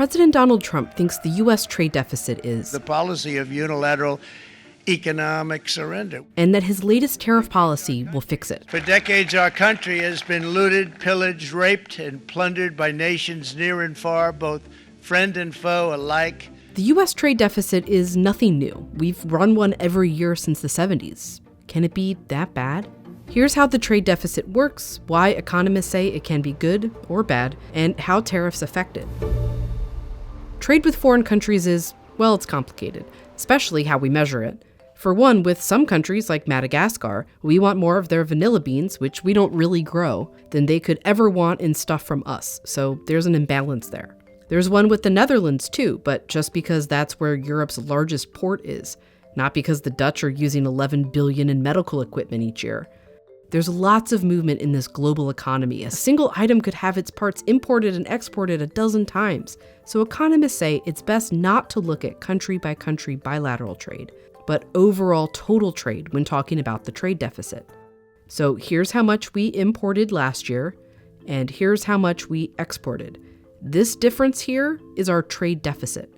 President Donald Trump thinks the U.S. trade deficit is the policy of unilateral economic surrender, and that his latest tariff policy will fix it. For decades, our country has been looted, pillaged, raped, and plundered by nations near and far, both friend and foe alike. The U.S. trade deficit is nothing new. We've run one every year since the 70s. Can it be that bad? Here's how the trade deficit works, why economists say it can be good or bad, and how tariffs affect it. Trade with foreign countries is, well, it's complicated, especially how we measure it. For one, with some countries like Madagascar, we want more of their vanilla beans, which we don't really grow, than they could ever want in stuff from us, so there's an imbalance there. There's one with the Netherlands too, but just because that's where Europe's largest port is, not because the Dutch are using $11 billion in medical equipment each year. There's lots of movement in this global economy. A single item could have its parts imported and exported a dozen times. So economists say it's best not to look at country-by-country bilateral trade, but overall total trade when talking about the trade deficit. So here's how much we imported last year, and here's how much we exported. This difference here is our trade deficit.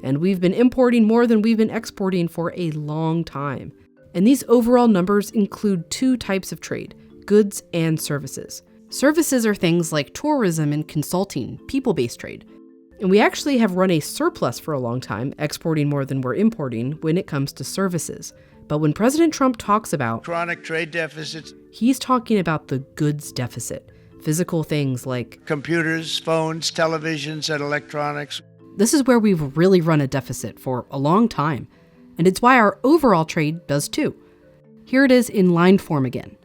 And we've been importing more than we've been exporting for a long time. And these overall numbers include two types of trade, goods and services. Services are things like tourism and consulting, people-based trade. And we actually have run a surplus for a long time, exporting more than we're importing when it comes to services. But when President Trump talks about chronic trade deficits, he's talking about the goods deficit, physical things like computers, phones, televisions, and electronics. This is where we've really run a deficit for a long time. And it's why our overall trade does too. Here it is in line form again.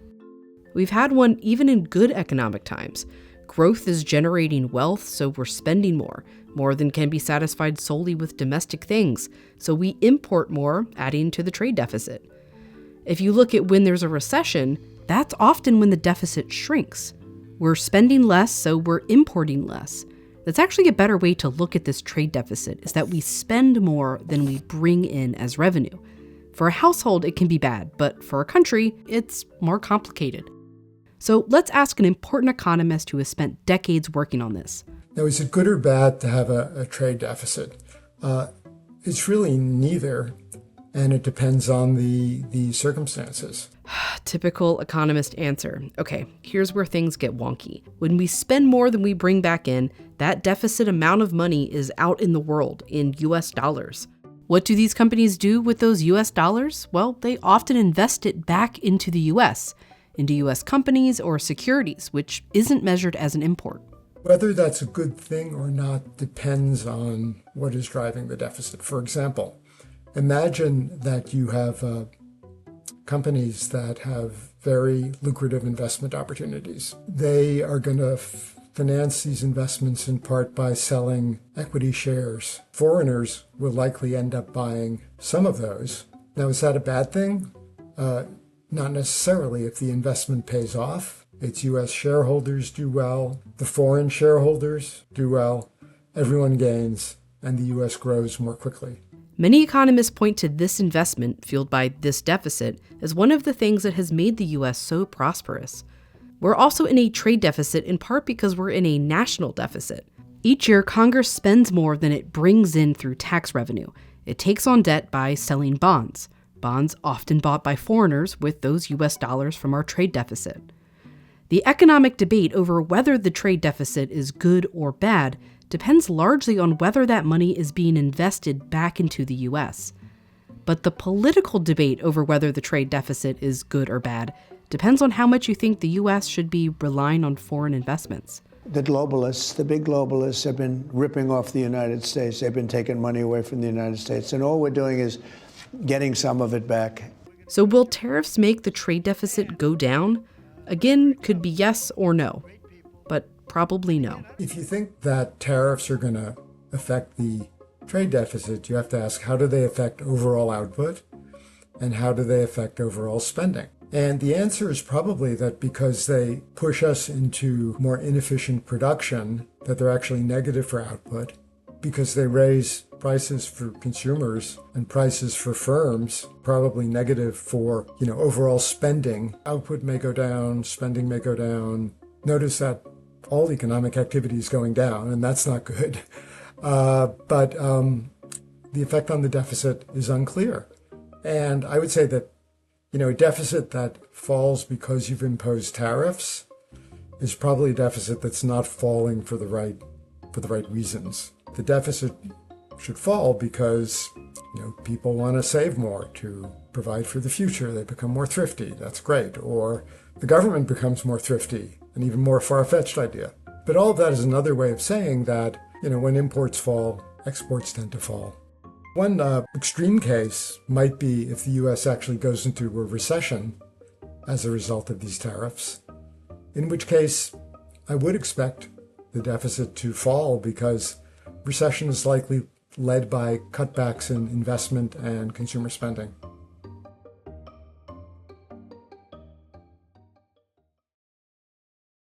We've had one even in good economic times. Growth is generating wealth, so we're spending more than can be satisfied solely with domestic things, so we import more, adding to the trade deficit. If you look at when there's a recession, that's often when the deficit shrinks. We're spending less, so we're importing less. That's actually a better way to look at this trade deficit, is that we spend more than we bring in as revenue. For a household, it can be bad, but for a country, it's more complicated. So let's ask an important economist who has spent decades working on this. Now, is it good or bad to have a trade deficit? It's really neither, and it depends on the circumstances. Typical economist answer. Okay, here's where things get wonky. When we spend more than we bring back in, that deficit amount of money is out in the world in US dollars. What do these companies do with those US dollars? Well, they often invest it back into the US, into US companies or securities, which isn't measured as an import. Whether that's a good thing or not depends on what is driving the deficit. For example, imagine that you have companies that have very lucrative investment opportunities. They are going to finance these investments in part by selling equity shares. Foreigners will likely end up buying some of those. Now, is that a bad thing? Not necessarily. If the investment pays off, its U.S. shareholders do well, the foreign shareholders do well, everyone gains, and the U.S. grows more quickly. Many economists point to this investment, fueled by this deficit, as one of the things that has made the U.S. so prosperous. We're also in a trade deficit in part because we're in a national deficit. Each year, Congress spends more than it brings in through tax revenue. It takes on debt by selling bonds. Bonds often bought by foreigners with those U.S. dollars from our trade deficit. The economic debate over whether the trade deficit is good or bad depends largely on whether that money is being invested back into the U.S. But the political debate over whether the trade deficit is good or bad depends on how much you think the U.S. should be relying on foreign investments. The globalists, the big globalists, have been ripping off the United States. They've been taking money away from the United States, and all we're doing is getting some of it back. So will tariffs make the trade deficit go down? Again, could be yes or no, but probably no. If you think that tariffs are going to affect the trade deficit, you have to ask, how do they affect overall output, and how do they affect overall spending? And the answer is probably that because they push us into more inefficient production, that they're actually negative for output. Because they raise prices for consumers and prices for firms, probably negative for, overall spending. Output may go down, spending may go down. Notice that all economic activity is going down, and that's not good. but the effect on the deficit is unclear. And I would say that, a deficit that falls because you've imposed tariffs is probably a deficit that's not falling for the right reasons. The deficit should fall because people want to save more to provide for the future. They become more thrifty. That's great. Or the government becomes more thrifty, an even more far-fetched idea. But all of that is another way of saying that, when imports fall, exports tend to fall. One extreme case might be if the U.S. actually goes into a recession as a result of these tariffs, in which case I would expect the deficit to fall because recession is likely led by cutbacks in investment and consumer spending.